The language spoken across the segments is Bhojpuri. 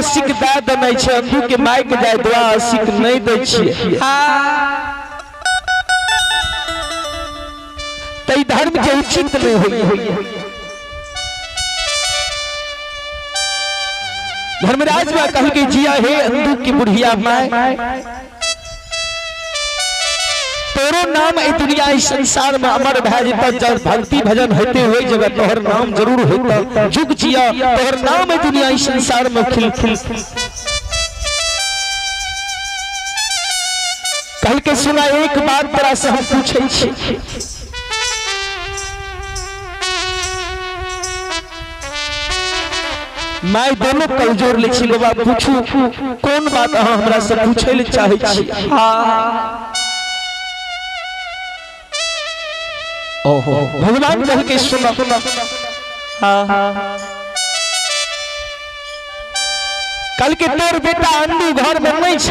आशिक दे देने छै अंधू के माय के जाय दुआ आशिक नहीं दै छियै तई धर्म के उचित नहीं होई धर्मराज बा कह के जिया हे अंधू की बुढ़िया माय तोरो नाम ए दुनिया इस संसार में अमर भै जेता जब भक्ति भजन होते हुए जगह तोहर नाम जरूर होता जुग जिया तोहर नाम ए दुनिया इस संसार में खिल खिल कल के सुना एक बात तोरा से हम पूछे छी मैं दोनों कमजोर लिखी बाबा पूछू कौन बात अहाँ हमरा से पूछे ले चाहे छी ओहो भगवान कह के सुना कल के तोर बेटा अंधू घर में नहीं छ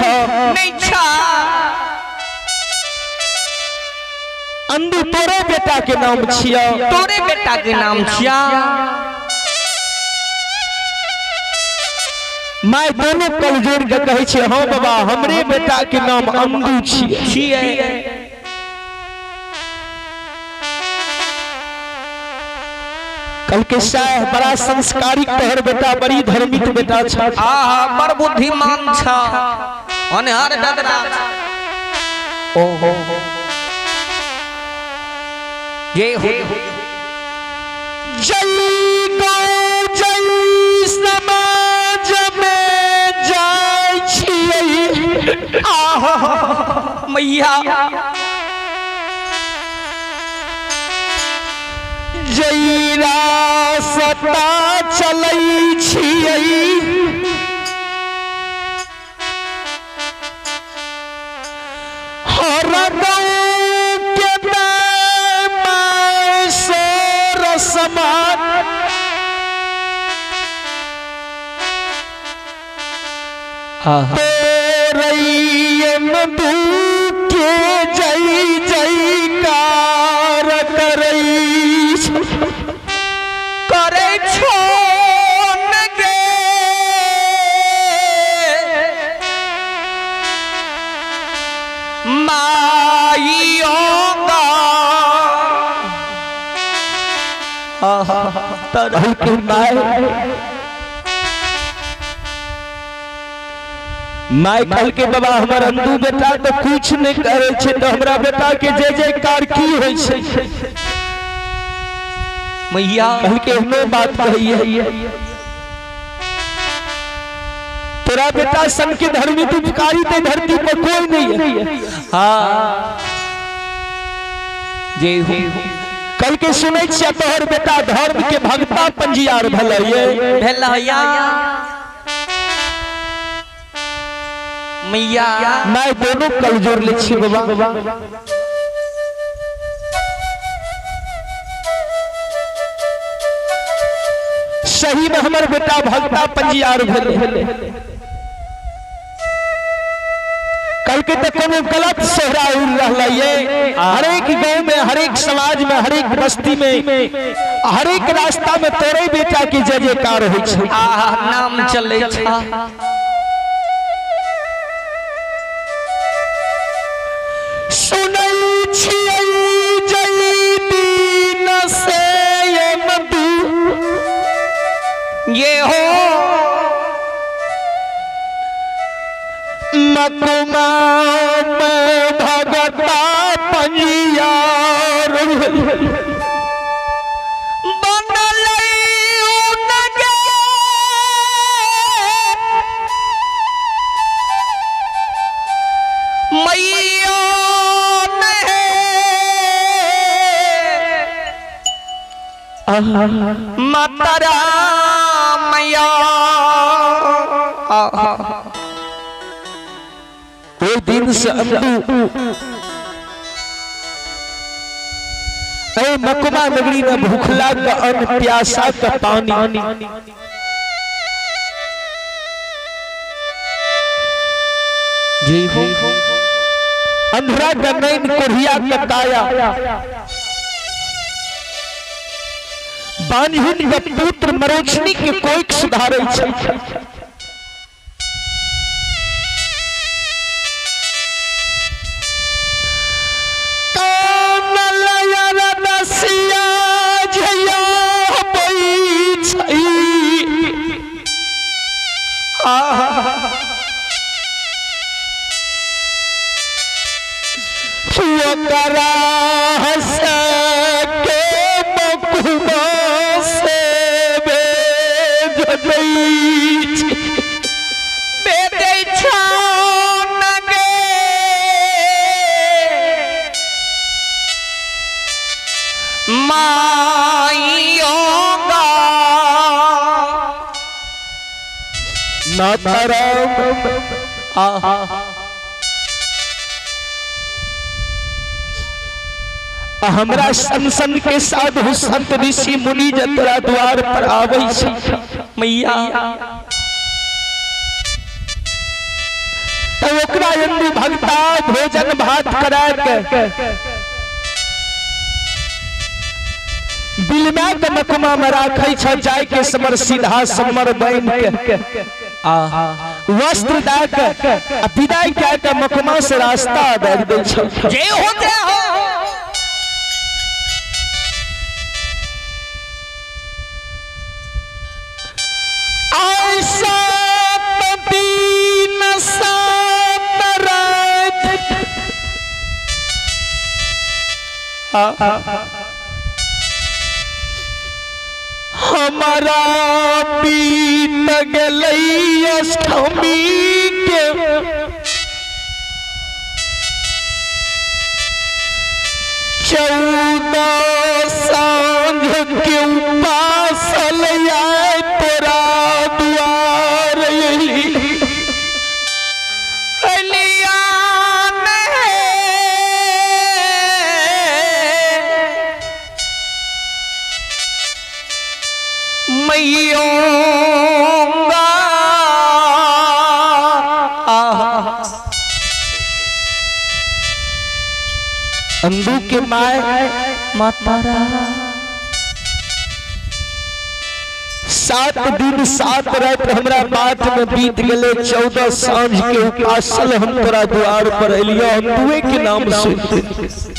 अंधू तोरे बेटा के नाम छिया तोरे बेटा के नाम छिया मैं दोनों कल जोड़ के कहे छे हाँ बाबा हमरे बेटा के नाम अंधू छिए कल के शाह बड़ा संस्कारिक तोहर बेटा बड़ी धार्मिक बेटा छ बड़ बुद्धिमान छ अनहर डगरा ओहो ये हो जय गो जय समाज में जाय छिए मैया जईरा सता चलै छिए हर गाँव के माय सोर समान तेरैयन दू के जय जयकार करे माय कल के बाबा हमार अंधू बेटा तो कुछ नहीं करे छे तो हमरा बेटा के जय जयकार की होय छे मैया कल के हमें बात कही है तेरा बेटा सन के धर्मी उपकारी ते धरती पर कोई नहीं है जय हो कल के सुनै छियै तोहर बेटा धर्म के भक्ता पंजियार भलैया मैया मैं दोनों कल जोड़ ले छी बाबा सही में हमर बेटा भक्ता पंजियार भले कल के तक कोनो गलत सोहरा उड़ रहा है हर एक गांव में हर एक समाज में हर एक बस्ती में हर एक रास्ता में तोरे बेटा के जय जयकार होय छै नाम चले छा सुनै छियै जय दीन से मधु ये हो मकुमा में भगता पंजियार मातरा मैया कोई दिन से अंधू मकुमा नगरी में भूखला का अन्न प्यासा का पानी जी हो अंधरा का नैन कोढ़िया का काया बांझिन का पुत्र मरोचनी के कोई सुधारे करा हंस के मकुमा से बेदै छान गे माइयोगा न तरम हमरा सन के साधु संत ऋषि मुनि जतरा द्वार पर आवे छै मैया तो ओकरा यदि भक्ता भोजन भात करा के बिलमा के मकमा में राखै छ जाय के समर सीधा समर बन के वस्त्र दा के विदाई कए के मकमा से रास्ता दे दै छ जे होते हो हमारा बीत गई अष्टमी के 14 सांझ के उपासल आए तोरा द्वार मैयोगा अंदू के माय मातारा 7 दिन 7 रात हमरा बात में बीत गले 14 सांझ के उपासल हम तोरा द्वार पर एलियो अंदुए के नाम से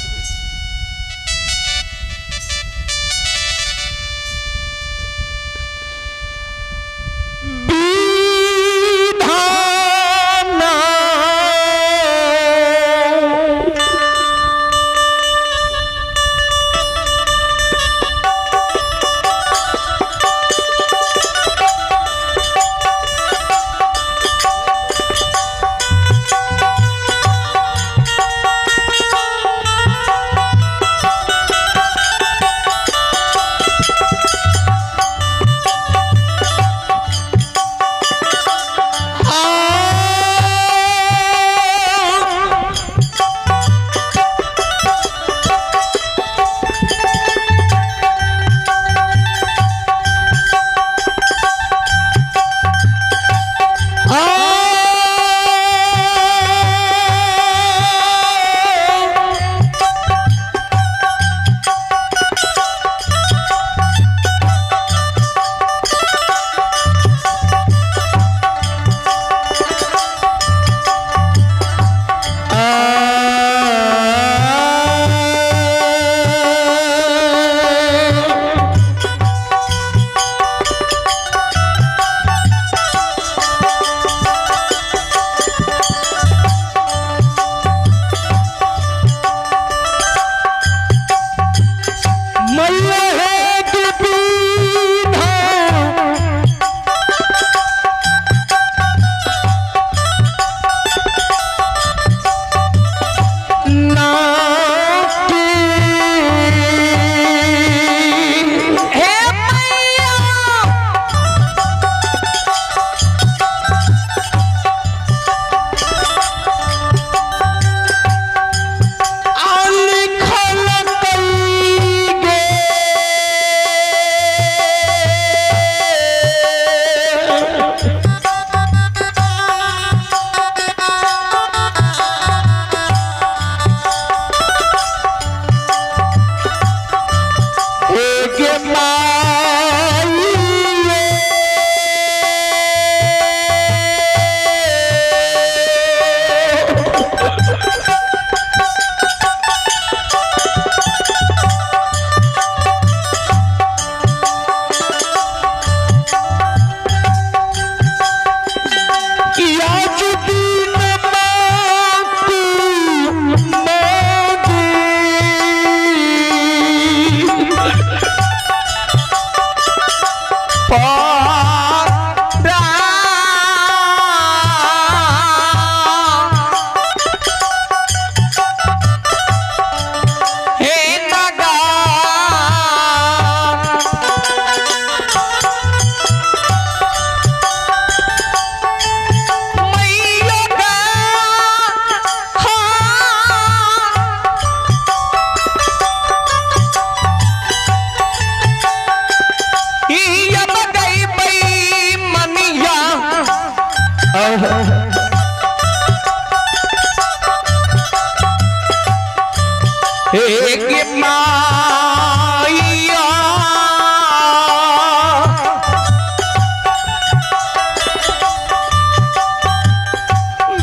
एक माया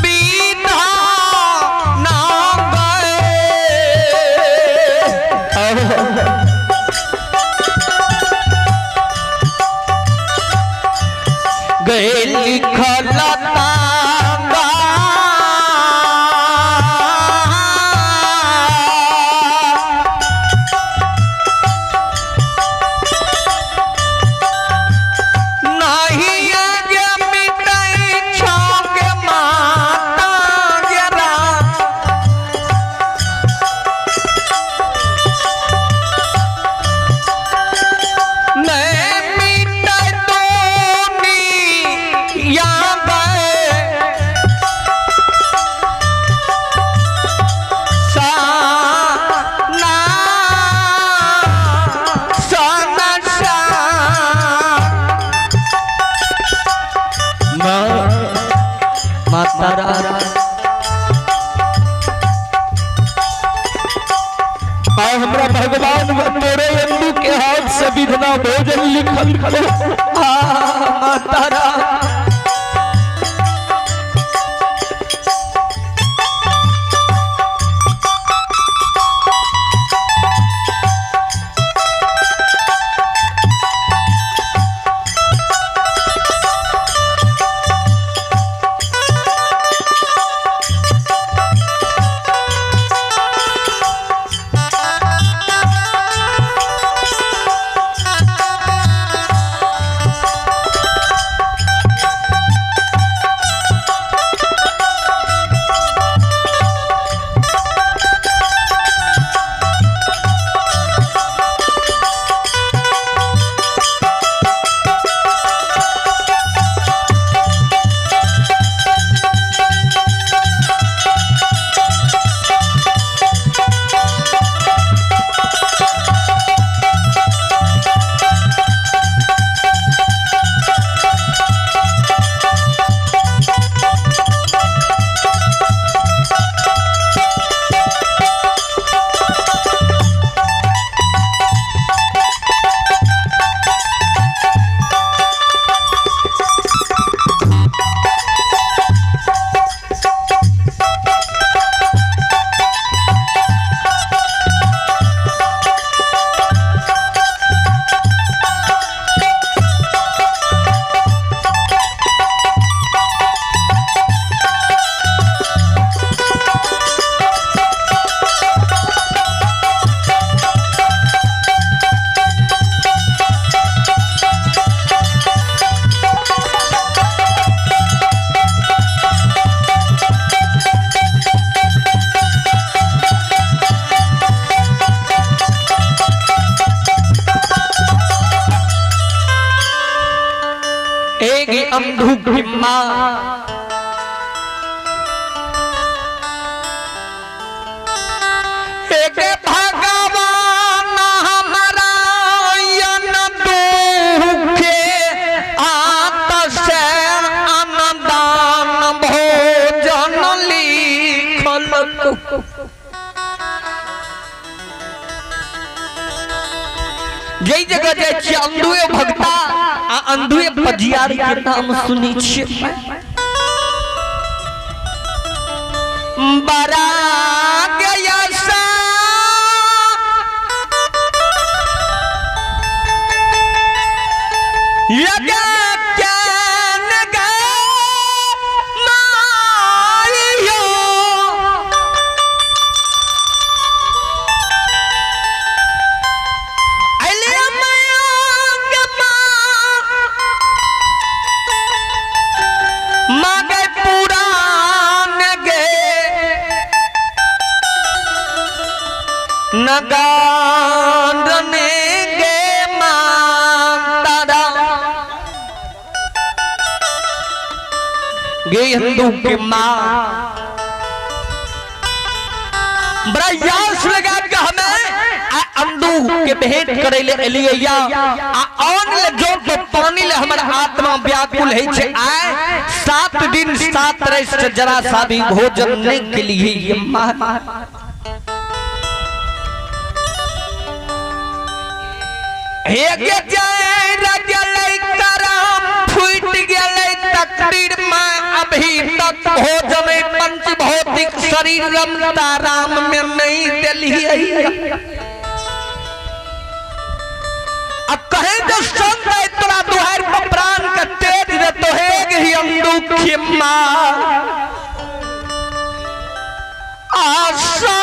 बीता ना गए लिखल हमरा भगवान तोरे अंदू के हाथ से विधना भोजन लिखल खलो मातारा अंधु की माँ एक भगवान हमारा यन दुखे आत से अन्नदान भोजन लिखल जय जगह जय चंदुए भक्ता अंधुए पजियार के नाम सुनी छे बरा गया सा लगा कैन गा मारियो नगाने गे मातारा गे हिंदू के माँ बड़ा यास लगा के हमें अंधु के भेंट करे ले एलिया आन ले जो तो पानी ले हमारा आत्मा व्याकुल है छे आए 7 दिन 7 रात जरा सा भी भोजन नहीं के लिए ये हे गे जाए रगले करम फूट गेले तकदीर में अभी तक भोजन पंच भौतिक शरीर रमता राम में नहीं दिलिए अब कहे जो संत है तोरा दुहार प्राण का तेज रे तो है ही अंदू खिम्मा आशा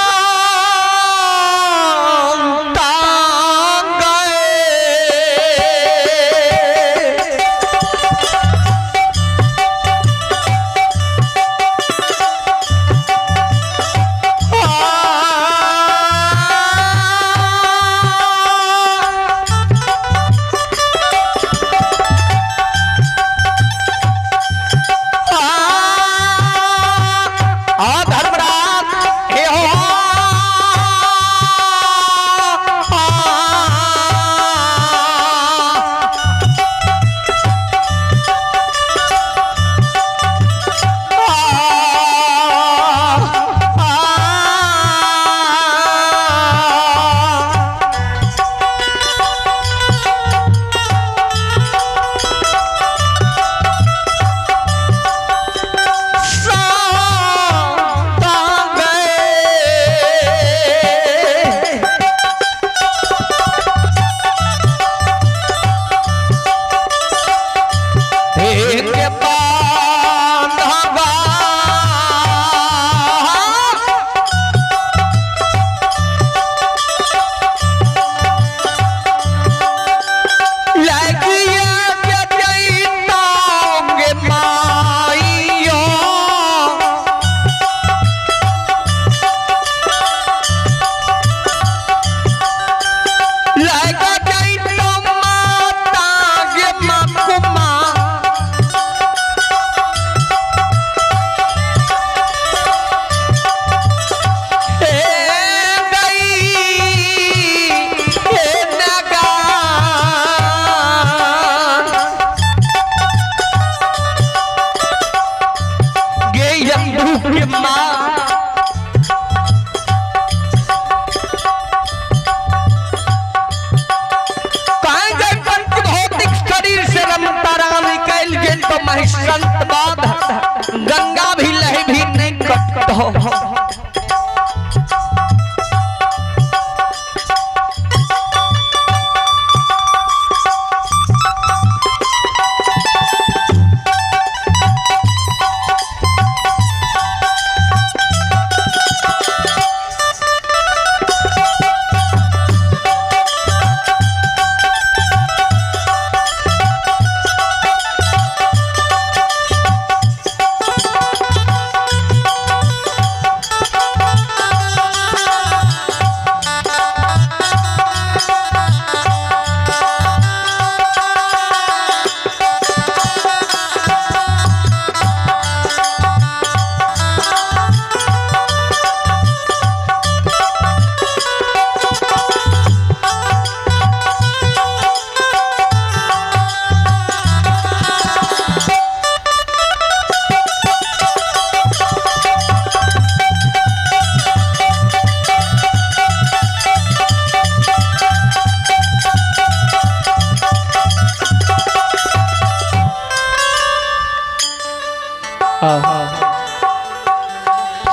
संत बाद गंगा भी लह भी नहीं कट हो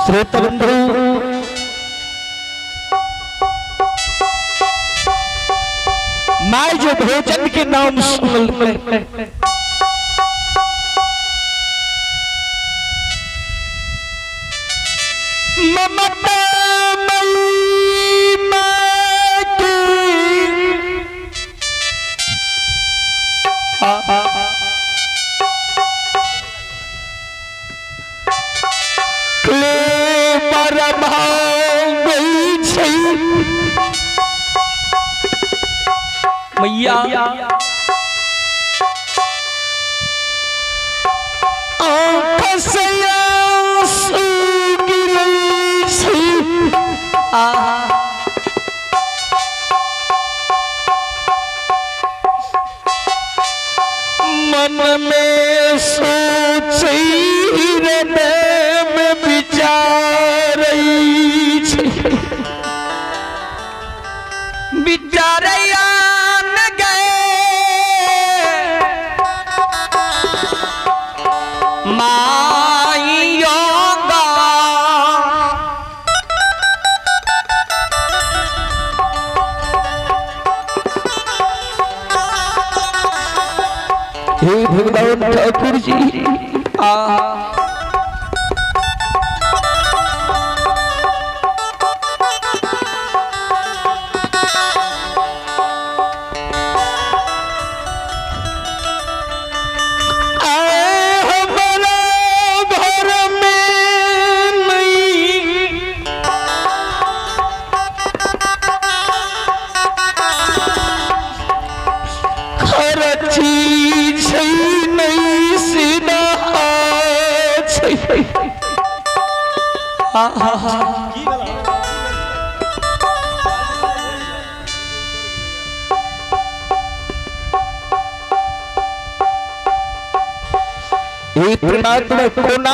श्रोता बंधु मैं जो भोजन के नाम सुन ममता मैया आँख से आंसू गिरे में विचारई छै विचारया न गए माइयोगा हे भगवान ठाकुर जी परमात्मा को ना